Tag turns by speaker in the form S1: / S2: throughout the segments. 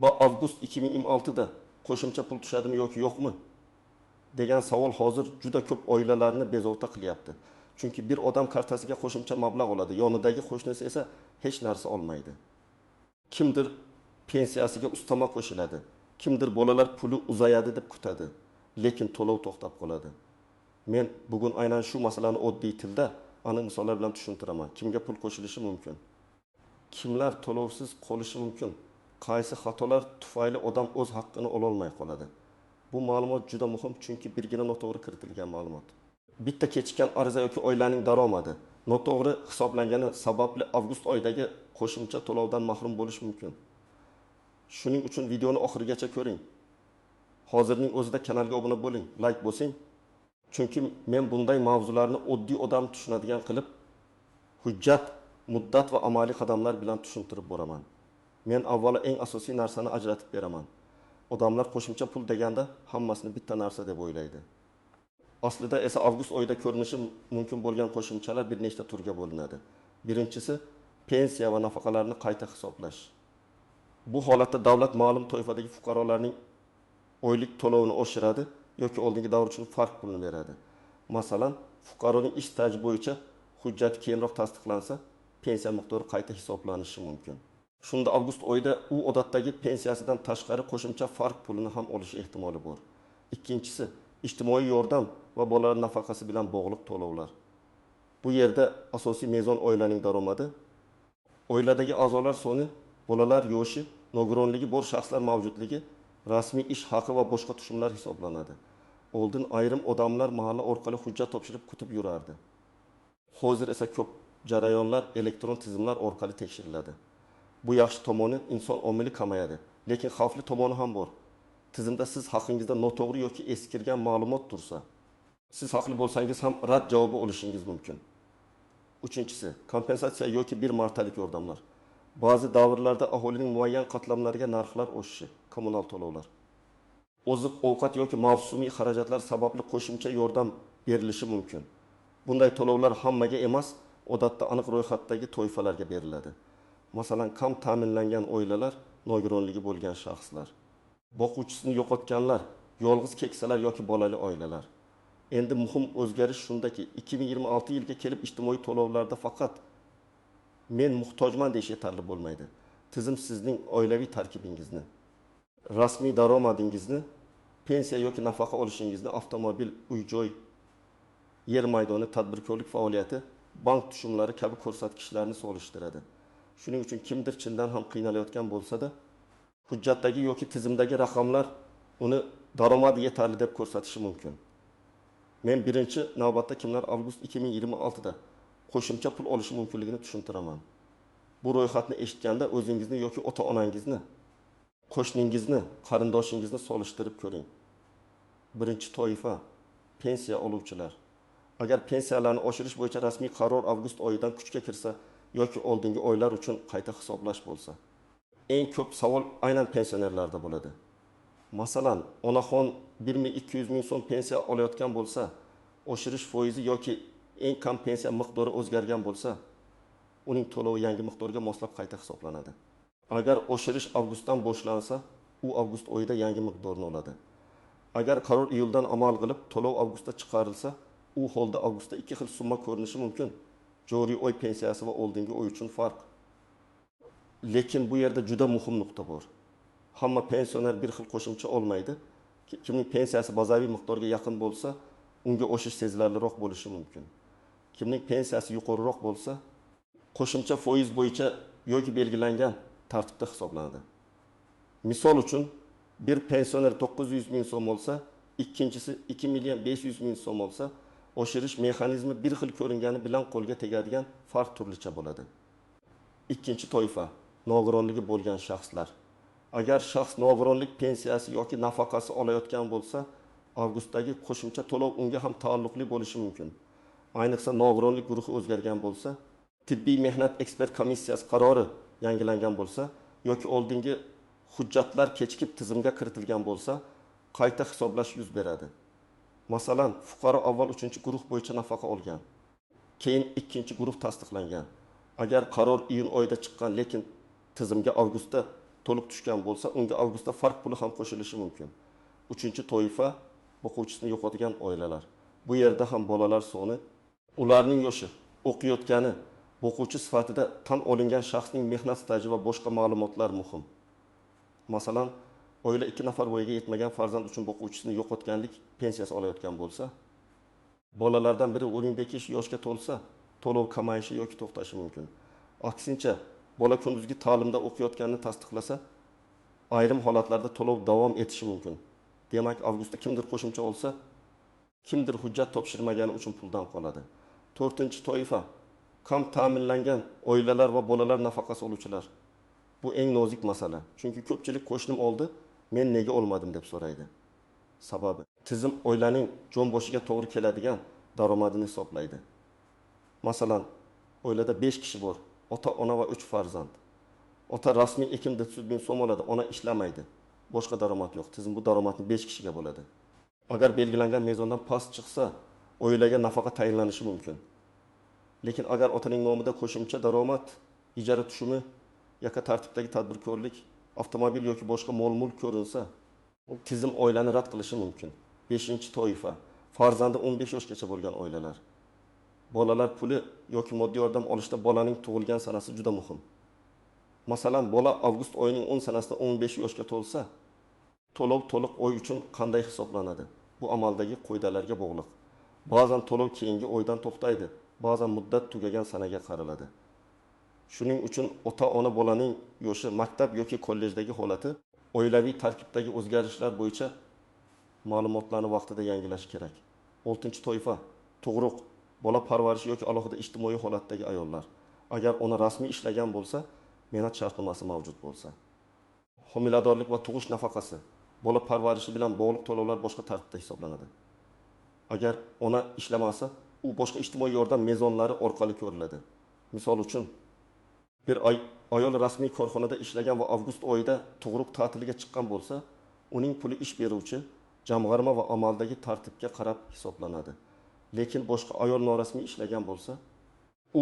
S1: Bu avgust 2026'da qo'shimcha pul tushadimi yoki yo'qmi degan savol hozir juda ko'p oilalarni bezovta qilyapti. Chunki bir odam kartasiga qo'shimcha mablag' oladi, yonidagi qo'shnisi esa hech narsa olmaydi. Kimdir pensiyasiga ustama qo'shiladi, kimdir bolalar puli uzayadi deb kutadi, lekin to'lov to'xtab qoladi. Men bugun aynan shu masalani oddiy tilda aniq misollar bilan tushuntiraman. Kimga pul qo'shilishi mumkin? Kimlar to'lovsiz qolishi mumkin? Qaysi xatolar tufayli odam o'z haqqini ola olmay qoladi? Bu ma'lumot juda muhim, chunki birgina noto'g'ri kiritilgan ma'lumot. Bitta kechikkan ariza yoki oilaning daromadi noto'g'ri hisoblangani sababli avgust oyidagi qo'shimcha to'lovdan mahrum bo'lish mumkin. Shuning uchun videoni oxirigacha ko'ring. Hozirning o'zida kanalga obuna bo'ling, like bosing. Chunki men bunday mavzularni oddiy odam tushunadigan qilib, hujjat, muddat va amaliy qadamlar bilan tushuntirib boraman. Men avvalo eng asosiy narsani ajratib beraman. Odamlar qo'shimcha pul deganda hammasini bitta narsa deb o'ylaydi. Aslida esa avgust oyida ko'rinishi mumkin bo'lgan qo'shimchalar bir nechta turga bo'linadi. Birinchisi pensiya va nafaqalarni qayta hisoblash. Bu holatda davlat ma'lum toifadagi fuqarolarning oylik to'lovini oshiradi yoki oldingi davr uchun farq pulini beradi. Masalan, fuqaroning ish staji bo'yicha hujjat keyinroq tasdiqlansa, pensiya miqdori qayta hisoblanishi mumkin. Shunda avgust oyida u odatdagi pensiyasidan tashqari qo'shimcha farq pulini ham olish ehtimoli bor. Ikkinchisi, ijtimoiy yordam va bolalar nafaqasi bilan bog'liq to'lovlar. Bu yerda asosiy mezon oilaning daromadi, oiladagi a'zolar soni, bolalar yoshi, nogironligi bor shaxslar mavjudligi, rasmiy ish haqi va boshqa tushumlar hisoblanadi. Oldin ayrim odamlar mahalla orqali hujjat topshirib kutib yurardi. Hozir esa ko'p jarayonlar elektron tizimlar orqali tekshiriladi. Bu yaxshi tomoni, inson omili kamayadi, lekin xavfli tomoni ham bor. Tizimda siz haqingizda noto'g'ri yoki eskirgan ma'lumot tursa, siz haqli bo'lsangiz ham rad javobi olishingiz mumkin. Uchinchisi, kompensatsiya yoki bir martalik yordamlar. Ba'zi davrlarda aholining muayyan qatlamlariga narxlar oshishi, kommunal to'lovlar, oziq-ovqat yoki mavsumiy xarajatlar sababli qo'shimcha yordam berilishi mumkin. Bunday to'lovlar hammaga emas, odatda aniq ro'yxatdagi toifalarga beriladi. Masalan, kam ta'minlangan oilalar, nogironligi bo'lgan shaxslar, boquvchisini yo'qotganlar, yolg'iz keksalar yoki bolali oilalar. Endi muhim o'zgarish shundaki, 2026 yilga kelib ijtimoiy to'lovlarda faqat men muhtojman deyish yetarli bo'lmaydi. Tizim sizning oilaviy tarkibingizni, rasmiy daromadingizni, pensiya yoki nafaqa olishingizni, avtomobil, uy-joy, yer maydoni, tadbirkorlik faoliyati, bank tushumlari kabi ko'rsatkichlarni solishtiradi. Shuning uchun kimdir chindan ham qiynalayotgan bo'lsa-da, hujjatdagi yoki tizimdagi raqamlar uni daromadi yetarli deb ko'rsatishi mumkin. Men birinchi navbatda kimlar avgust 2026da qo'shimcha pul olishi mumkinligini tushuntiraman. Bu ro'yxatni eshitganda o'zingizni yoki ota-onangizni, qo'shningizni, qarindoshingizni solishtirib ko'ring. Birinchi toifa pensiya oluvchilar. Agar pensiyalarni oshirish bo'yicha rasmiy qaror avgust oyidan kuchga kirsa yoki oldingi oylar uchun qayta hisoblash bo'lsa, eng ko'p savol aynan pensionerlarda bo'ladi. Masalan, onaxon 1.200 ming so'm pensiya olayotgan bo'lsa, oshirish foizi yoki eng kam pensiya miqdori o'zgargan bo'lsa, uning to'lovi yangi miqdorga moslab qayta hisoblanadi. Agar oshirish avgustdan boshlansa, u avgust oyida yangi miqdorni oladi. Agar qaror iyuldan amal qilib, to'lov avgustda chiqarilsa, u holda avgustda ikki xil summa ko'rinishi mumkin. Joriy oy pensiyasi va oldingi oy uchun farq. Lekin bu yerda juda muhim nuqta bor. Hamma pensioner bir xil qo'shimcha olmaydi. Kimning pensiyasi bazaviy miqdorga yaqin bo'lsa, unga oshish sezilarliroq bo'lishi mumkin. Kimning pensiyasi yuqoriroq bo'lsa, qo'shimcha foiz bo'yicha yoki belgilangan tartibda hisoblanadi. Misol uchun, bir pensioner 900 ming so'm olsa, ikkinchisi 2.500 ming so'm olsa, oshirish mexanizmi bir xil ko'ringani bilan qo'lga tegadigan farq turlicha bo'ladi. Ikkinchi toifa, nogironligi bo'lgan shaxslar. Agar shaxs nogironlik pensiyasi yoki nafaqasi olayotgan bo'lsa, avgustdagi qo'shimcha to'lov unga ham taalluqli bo'lishi mumkin. Ayniqsa nogironlik guruhi o'zgargan bo'lsa, tibbiy mehnat ekspert komissiyasi qarori yangilangan bo'lsa yoki oldingi hujjatlar kechikib tizimga kiritilgan bo'lsa, qayta hisoblash yuz beradi. Masalan, fuqaro avval 3-guruh bo'yicha nafaqa olgan, keyin 2-guruh tasdiqlangan. Agar qaror iyun oyida chiqqan, lekin tizimga avgustda to'liq tushgan bo'lsa, unga avgustda farq puli ham qo'shilishi mumkin. Uchinchi toifa o'quvchisini yo'qotgan oilalar. Bu yerda ham bolalar soni, ularning yoshi, o'qiyotgani, o'quvchi sifatida tan olingan shaxsning mehnat staji va boshqa ma'lumotlar muhim. Masalan, oila 2 nafar voyaga yetmagan farzand uchun o'quvchisini yo'qotganlik pensiyasi olayotgan bo'lsa, bolalardan biri 12 yoshga to'lsa, to'lov kamayishi yoki to'xtashi mumkin. Aksincha, bola kunduzgi ta'limda o'qiyotganini tasdiqlasa, ayrim holatlarda to'lov davom etishi mumkin. Demak, avgustda kimdir qo'shimcha olsa, kimdir hujjat topshirmagani uchun puldan qoladi. 4-toifa kam ta'minlangan oilalar va bolalar nafaqasi oluvchilar. Bu eng nozik masala. Chunki ko'pchilik qo'shnim oldi, men nega olmadim deb so'raydi. Sababi, tizim oilaning jon boshiga to'g'ri keladigan daromadini hisoblaydi. Masalan, oilada 5 kishi bor, ota, ona va 3 farzand. Ota rasmiy ekimda 400 ming so'm oladi, ona ishlamaydi. Boshqa daromad yo'q. Tizim bu daromadni 5 kishiga bo'ladi. Agar belgilangan mezondan past chiqsa, oilaga nafaqa tayinlanishi mumkin. Lekin agar otaning nomida qo'shimcha daromad, ijara tushumi, yoki tartibdagi tadbirkorlik, avtomobil yoki boshqa mol-mulk ko'rinsa, tizim oilani rad qilishi mumkin. 5-toifa farzandi 15 yoshgacha bo'lgan oilalar. Bolalar puli yoki moddiy yordam olishda bolaning tug'ilgan sanasi juda muhim. Masalan, bola avgust oyining 10 sanasida 15 yoshga to'lsa, to'lov to'liq oy uchun qanday hisoblanadi? Bu amaldagi qoidalarga bog'liq. Ba'zan to'lov keyingi oydan to'xtaydi, ba'zan muddat tugagan sanaga qaraladi. Shuning uchun ota-ona bolaning yoshi, maktab yoki kollejdagi holati, oilaviy tarkibdagi o'zgarishlar bo'yicha ma'lumotlarni vaqtida yangilash kerak. 6-toifa tug'ruq, bola parvarishi yoki alohida ijtimoiy holatdagi ayollar. Agar ona rasmiy ishlagan bo'lsa, mehnat shartnomasi mavjud bo'lsa. Homiladorlik va tug'ish nafaqasi, bola parvarishi bilan bog'liq to'lovlar boshqa tartibda hisoblanadi. Agar ona ishlamasa, u boshqa ijtimoiy yordam mezonlari orqali ko'riladi. Misol uchun, bir ayol rasmiy korxonada ishlagan va avgust oyida tug'ruq ta'tiliga chiqqan bo'lsa, uning puli ish beruvchi, jamg'arma va amaldagi tartibga qarab hisoblanadi. Lekin boshqa ayol norasmiy ishlagan bo'lsa, u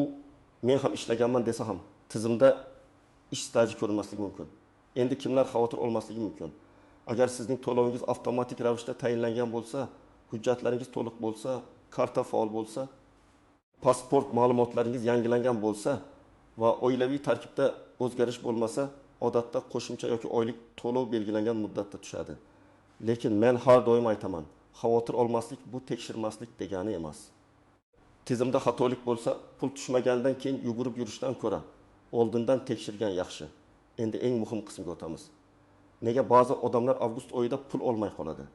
S1: men ham ishlaganman desa ham tizimda ish staji ko'rinmasligi mumkin. Endi kimlar xavotir olmasligi mumkin? Agar sizning to'lovingiz avtomatik ravishda tayinlangan bo'lsa, hujjatlaringiz to'liq bo'lsa, karta faol bo'lsa, pasport ma'lumotlaringiz yangilangan bo'lsa va oilaviy tarkibda o'zgarish bo'lmasa, odatda qo'shimcha yoki oylik to'lov belgilangan muddatda tushadi. Lekin men har doim aytaman, xavotir olmaslik bu tekshirmaslik degani emas. Tizimda xatolik bo'lsa, pul tushmagandan keyin yugurib yurishdan ko'ra oldindan tekshirgan yaxshi. Endi eng muhim qismga o'tamiz. Nega ba'zi odamlar avgust oyida pul olmay qoladi?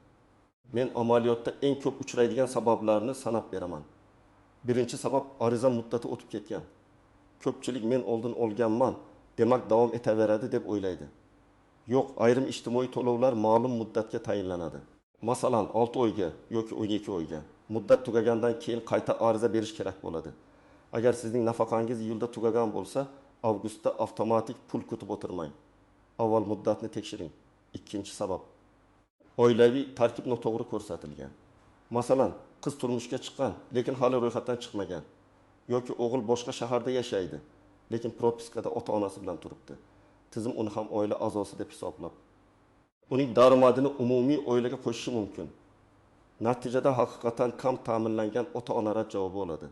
S1: Men amaliyotda eng ko'p uchraydigan sabablarni sanab beraman. Birinchi sabab, ariza muddati o'tib ketgan. Ko'pchilik men oldin olganman, demak davom etaveradi deb o'ylaydi. Yo'q, ayrim ijtimoiy to'lovlar ma'lum muddatga tayinlanadi. Masalan, 6 oyga yoki 12 oyga. Muddat tugagandan keyin qayta ariza berish kerak bo'ladi. Agar sizning nafaqangiz iyulda tugagan bo'lsa, avgustda avtomatik pul kutib o'tirmang. Avval muddatni tekshiring. Ikkinchi sabab, oilaviy tarkib noto'g'ri ko'rsatilgan. Masalan, qiz turmushga chiqqan, lekin hali ro'yxatdan chiqmagan. Yoki o'g'il boshqa shaharda yashaydi, lekin propiskada ota-onasi bilan turibdi. Tizim uni ham oila a'zosi deb hisoblab, uning daromadini umumiy oilaga qo'shishi mumkin. Natijada haqiqatan kam ta'minlangan ota-ona rad javobi oladi.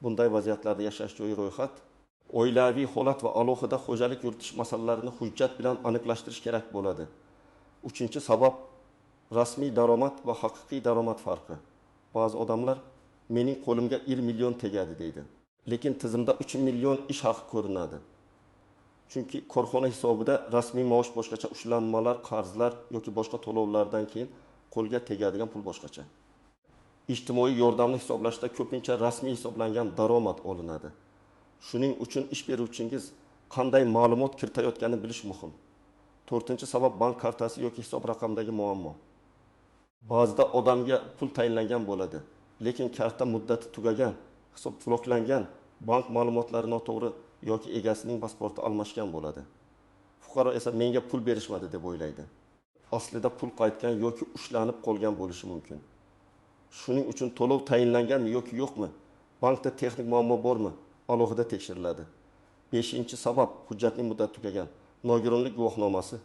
S1: Bunday vaziyatlarda yashash joyi ro'yxat, oilaviy holat va alohida xo'jalik yuritish masalalarini hujjat bilan aniqlashtirish kerak bo'ladi. Uchinchi sabab, rasmiy daromad va haqiqiy daromad farqi. Ba'zi odamlar mening qo'limga 1 million tegadi deydi. Lekin tizimda 3 million ish haqi ko'rinadi. Chunki korxona hisobida rasmiy maosh boshqacha, ushlanmalar, qarzlar yoki boshqa to'lovlardan keyin qo'lga tegadigan pul boshqacha. Ijtimoiy yordamni hisoblashda ko'pincha rasmiy hisoblangan daromad olinadi. Shuning uchun ish beruvchingiz qanday ma'lumot kiritayotganini bilish muhim. 4-sabab, bank kartasi yoki hisob raqamidagi muammo. Ba'zida odamga pul tayinlangan bo'ladi, lekin karta muddati tugagan, hisob bloklangan, bank ma'lumotlari noto'g'ri yoki egasining pasporti almashgan bo'ladi. Fuqaro esa menga pul berishmadi deb o'ylaydi. Aslida pul qaytgan yoki ushlanib qolgan bo'lishi mumkin. Shuning uchun to'lov tayinlanganmi yoki yo'qmi? Bankda texnik muammo bormi? Alohida tekshiriladi. 5-sabab, hujjatning muddati tugagan. nogironlik guvohnomasi,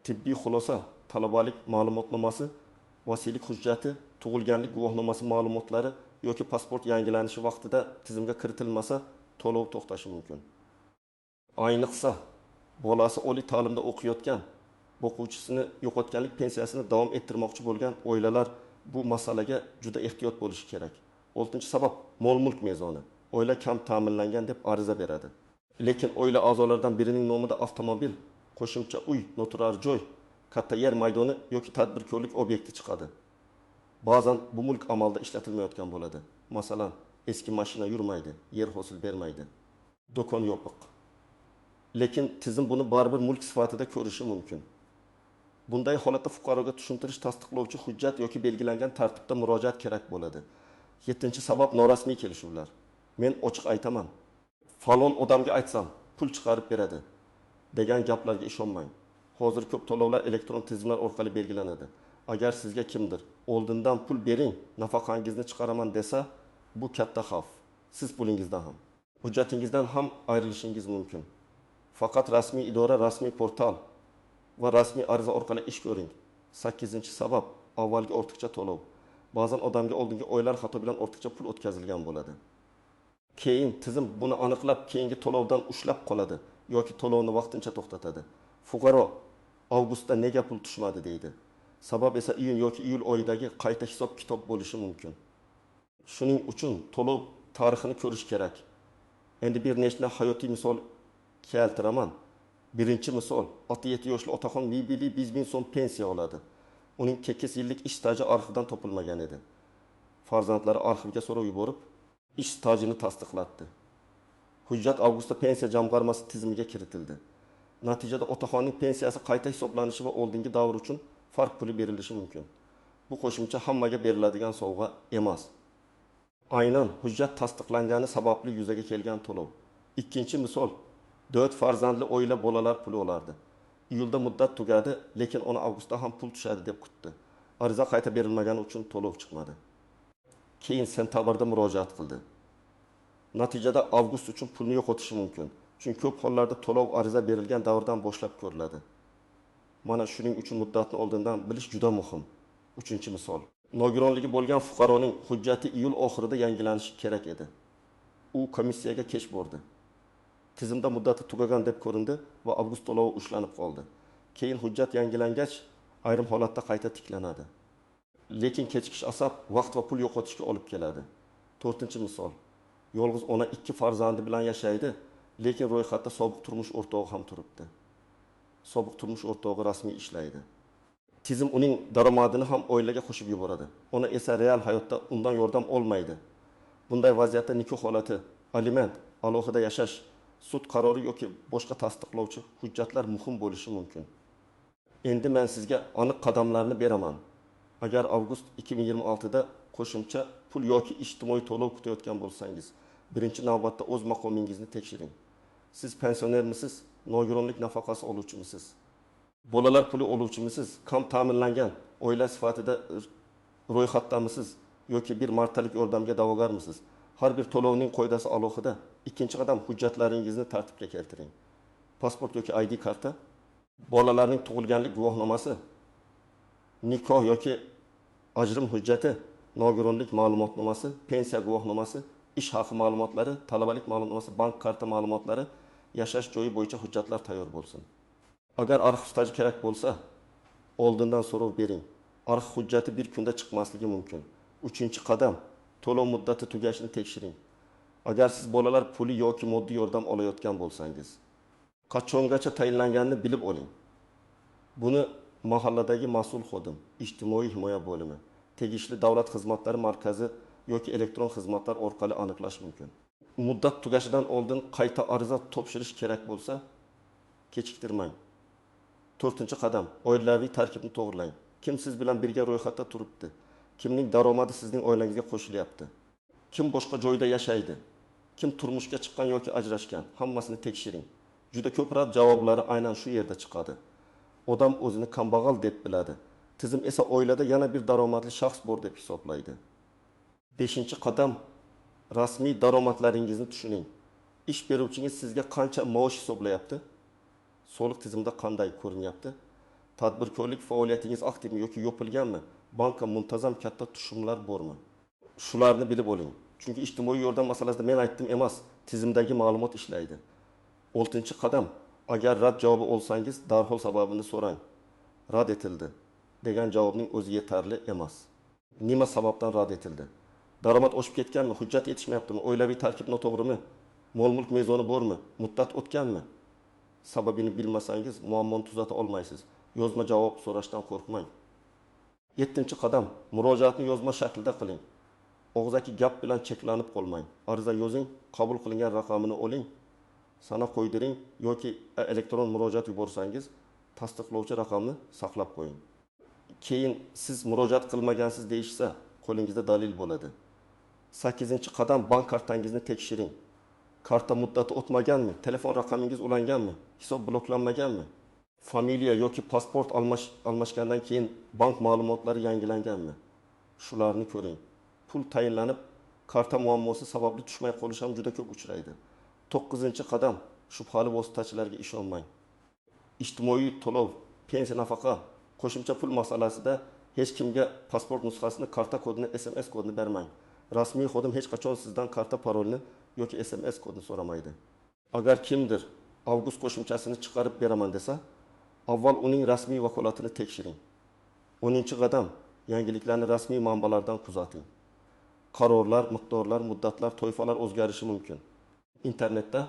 S1: tibbiy xulosa, talabalik ma'lumotnomasi, vasiylik hujjati, tug'ilganlik guvohnomasi ma'lumotlari yoki pasport yangilanishi vaqtida tizimga kiritilmasa, to'lov to'xtashi mumkin. Ayniqsa, bolasi oliy ta'limda o'qiyotgan, o'quvchisini yo'qotganlik pensiyasini davom ettirmoqchi bo'lgan oilalar bu masalaga juda ehtiyot bo'lishi kerak. 6-sabab mol-mulk mezoni. Oila kam ta'minlangan deb ariza beradi. Lekin oila a'zolaridan birining nomida avtomobil, qo'shimcha uy, noturar joy, katta yer maydoni yoki tadbirkorlik obyekti chiqadi. Ba'zan bu mulk amalda ishlatilmayotgan bo'ladi. Masalan, eski mashina yurmaydi, yer hosil bermaydi, do'kon yopiq. Lekin tizim buni baribir mulk sifatida ko'rishi mumkin. Bunday holatda fuqaroga tushuntirish tasdiqlovchi hujjat yoki belgilangan tartibda murojaat kerak bo'ladi. 7-sabab norasmiy kelishuvlar. Men ochiq aytaman. Falon odamga aytsam, pul chiqarib beradi degan gaplarga ishonmang. Hozir ko'p to'lovlar elektron tizimlar orqali belgilanadi. Agar sizga kimdir oldindan pul bering, nafaqangizni chiqaraman desa, bu katta xavf. Siz pulingizdan ham, hujjatingizdan ham ayrilishingiz mumkin. Faqat rasmiy idora, rasmiy portal va rasmiy ariza orqali ish ko'ring. 8-sabab avvalgi ortiqcha to'lov. Ba'zan odamga oldingi oylar xato bilan ortiqcha pul o'tkazilgan bo'ladi. Keyin tizim buni aniqlab, keyingi to'lovdan ushlab qoladi yoki to'lovni vaqtincha to'xtatadi. Fuqaro avgustda nega pul tushmadi deydi. Sabab esa iyun yoki iyul oyidagi qayta hisob kitob bo'lishi mumkin. Shuning uchun to'lov tarixini ko'rish kerak. Endi bir nechta hayotiy misol keltiraman. Birinchi misol, 67 yoshli otaxon Mibili 100.000 so'm pensiya oladi. Uning 8 yillik ish staji arxivdan topilmagan edi. Farzandlari arxivga so'rov yuborib, ish stajini tasdiqlatdi. Hujjat avgustda pensiya jamg'armasi tizimiga kiritildi. Natijada otaxonning pensiyasi qayta hisoblanishi va oldingi davr uchun farq puli berilishi mumkin. Bu qo'shimcha hammaga beriladigan sovg'a emas. Aynan hujjat tasdiqlangani sababli yuzaga kelgan to'lov. Ikkinchi misol, 4 farzandli oila bolalar puli olardi. Iyulda muddat tugadi, lekin ona avgustda ham pul tushadi deb kutdi. Ariza qayta berilmagani uchun to'lov chiqmadi. Keyin sentabrda murojaat qildi. Natijada avgust uchun pulni yo'qotishi mumkin. Chunki ko'p hollarda to'lov ariza berilgan davrdan boshlab ko'riladi. Mana shuning uchun muddatni oldindan bilish juda muhim. 3-misol. Nogironligi bo'lgan fuqaroning hujjati iyul oxirida yangilanishi kerak edi. U komissiyaga kech bordi. Tizimda muddati tugagan deb ko'rindi va avgust to'lovi ushlanib qoldi. Keyin hujjat yangilangach, ayrim holatda qayta tiklanadi. Lekin kechikish asab vaqt va pul yo'qotishga olib keladi. 4-misol. Yolg'iz ona 2 farzandi bilan yashaydi, lekin ro'yxatda sobiq turmush o'rtog'i ham turibdi. Sobiq turmush o'rtog'i rasmiy ishlaydi. Tizim uning daromadini ham oilaga qo'shib yuboradi. Ona esa real hayotda undan yordam olmaydi. Bunday vaziyatda nikoh holati, aliment, alohida yashash, sud qarori yoki boshqa tasdiqlovchi hujjatlar muhim bo'lishi mumkin. Endi men sizga aniq qadamlarni beraman. Agar avgust 2026da qo'shimcha pul yoki ijtimoiy to'lov kutayotgan bo'lsangiz, birinchi navbatda o'z maqomingizni tekshiring. Siz pensionermisiz, nogironlik nafaqasi oluvchimisiz? Bolalar puli oluvchimisiz? Kam ta'minlangan oila sifatida ro'yxatdamisiz yoki bir martalik yordamga da'vogarmisiz? Har bir to'lovning qoidasi alohida. Ikkinchi qadam, hujjatlaringizni tartibga keltiring. Pasport yoki ID karta, bolalarning tug'ilganlik guvohnomasi, nikoh yoki ajrim hujjati, nogironlik ma'lumotnomasi, pensiya guvohnomasi, ish haqi ma'lumotlari, talabalik ma'lumotnomasi, bank karta ma'lumotlari, yashash joyi bo'yicha hujjatlar tayyor bo'lsin. Agar arxiv staji kerak bo'lsa, oldindan so'rov bering. Arxiv hujjati bir kunda chiqmasligi mumkin. 3-qadam, to'lov muddati tugashini tekshiring. Agar siz bolalar puli yoki moddiy yordam olayotgan bo'lsangiz, qachongacha tayinlanganini bilib oling. Buni mahalladagi mas'ul xodim, ijtimoiy himoya bo'limi, tegishli davlat xizmatlari markazi yoki elektron xizmatlar orqali aniqlash mumkin. Muddat tugashidan oldin qayta ariza topshirish kerak bo'lsa, kechiktirmang. 4-qadam, oilaviy tarkibni to'g'rilang. Kim siz bilan birga ro'yxatda turibdi? Kimning daromadi sizning oilangizga qo'shilyapti? Kim boshqa joyda yashaydi? Kim turmushga chiqqan yoki ajrashgan? Hammasini tekshiring. Juda ko'p rad javoblari aynan shu yerda chiqadi. Odam o'zini kambag'al deb biladi. Tizim esa oilada yana bir daromadli shaxs bor deb hisoblaydi. 5-qadam, rasmiy daromadlaringizni tushuning. Ish beruvchingiz sizga qancha maosh hisoblayapti? soliq tizimida qanday ko'rinyapti? Tadbirkorlik faoliyatingiz aktivmi yoki yopilganmi? Banka muntazam katta tushumlar bormi? Shularni bilib oling. Chunki ijtimoiy yordam masalasida men aytdim emas, tizimdagi ma'lumot ishlaydi. 6-qadam, agar rad javobi olsangiz, darhol sababini so'rang. Rad etildi degan javobning o'zi yetarli emas. Nima sababdan rad etildi? Daromad oshib ketganmi? Hujjat yetishmayaptimi? Oilaviy tarkib noto'g'rimi? Mol-mulk mezoni bormi? Muddat o'tganmi? Sababini bilmasangiz muammoni tuzata olmaysiz. Yozma javob so'rashdan qo'rqmang. 7-qadam, murojaatni yozma shaklda qiling. Og'zaki gap bilan cheklanib qolmang. Ariza yozing, qabul qilingan raqamini oling, sana qo'ydiring yoki elektron murojaat yuborsangiz, tasdiqlovchi raqamni saqlab qo'ying. Keyin siz murojaat qilmagansiz deyishsa, qo'lingizda dalil bo'ladi. 8-qadam, bank kartangizni tekshiring. Karta muddati o'tmaganmi? Telefon raqamingiz ulanganmi? Hisob bloklanmaganmi? Familiya yoki pasport almashgandan keyin bank ma'lumotlari yangilanganmi? Shularni ko'ring. Pul tayinlanib, karta muammosi sababli tushmay qolish ham juda ko'p uchraydi. 9-qadam, shubhali vositachilarga ishonmang. Ijtimoiy to'lov, pensiya nafaqa, qo'shimcha pul masalasida hech kimga pasport nusxasini, karta kodini, SMS kodini bermang. Rasmiy xodim hech qachon sizdan karta parolni yoki SMS kodini so'ramaydi. Agar kimdir avgust qo'shimchasini chiqarib beraman desa, avval uning rasmiy vakolatini tekshiring. 10-qadam, yangiliklarni rasmiy manbalardan kuzating. Qarorlar, miqdorlar, muddatlar, toifalar o'zgarishi mumkin. Internetda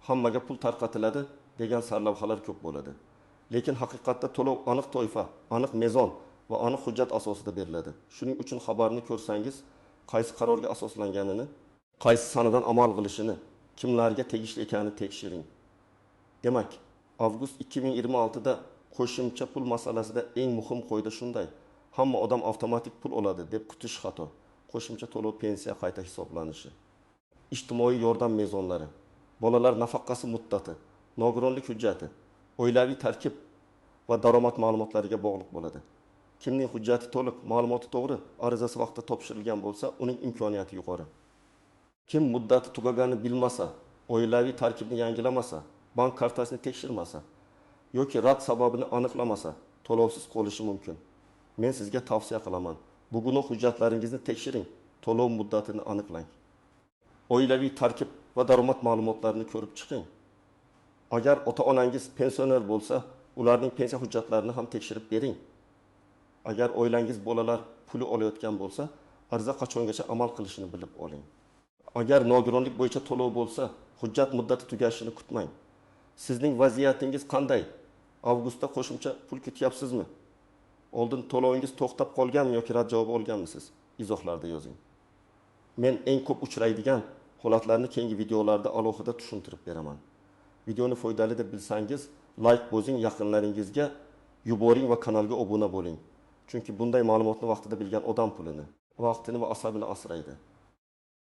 S1: hammaga pul tarqatiladi degan sarlavhalar ko'p bo'ladi. Lekin haqiqatda to'lov aniq toifa, aniq mezon va aniq hujjat asosida beriladi. Shuning uchun xabarni ko'rsangiz, qaysi qarorga asoslanganini, qaysi sanadan amal qilishini, kimlarga tegishli ekanini tekshiring. Demak, avgust 2026da qo'shimcha pul masalasida eng muhim qoida shunday: hamma odam avtomatik pul oladi deb kutish xato. Qo'shimcha to'lov pensiya qayta hisoblanishi. Ijtimoiy yordam mezonlari, bolalar nafaqasi muddati, nogironlik hujjati, oilaviy tarkib va daromad ma'lumotlariga bog'liq bo'ladi. Kimning hujjati to'liq, ma'lumoti to'g'ri, arizasi vaqtida topshirilgan bo'lsa, uning imkoniyati yuqori. Kim muddati tugaganini bilmasa, oilaviy tarkibni yangilamasa, bank kartasini tekshirmasa yoki rad sababini aniqlamasa, to'lovsiz qolishi mumkin. Men sizga tavsiya qilaman. Bugun hujjatlaringizni tekshiring, to'lov muddatini aniqlang. Oilaviy tarkib va daromad ma'lumotlarini ko'rib chiqing. Agar ota-onangiz pensioner bo'lsa, ularning pensiya hujjatlarini ham tekshirib bering. Agar oilangiz bolalar puli olayotgan bo'lsa, ariza qachongacha amal qilishini bilib oling. Agar nogironlik bo'yicha to'lov bo'lsa, hujjat muddati tugashini kutmang. Sizning vaziyatingiz qanday? Avgustda qo'shimcha pul kutyapsizmi? Oldin to'lovingiz to'xtab qolganmi yoki rad javobi olganmisiz? Izohlarda yozing. Men eng ko'p uchraydigan holatlarni keyingi videolarda alohida tushuntirib beraman. Videoni foydali deb bilsangiz, like bosing, yaqinlaringizga yuboring va kanalga obuna bo'ling. Chunki bunday ma'lumotni vaqtida bilgan odam pulini, vaqtini va asabini asraydi.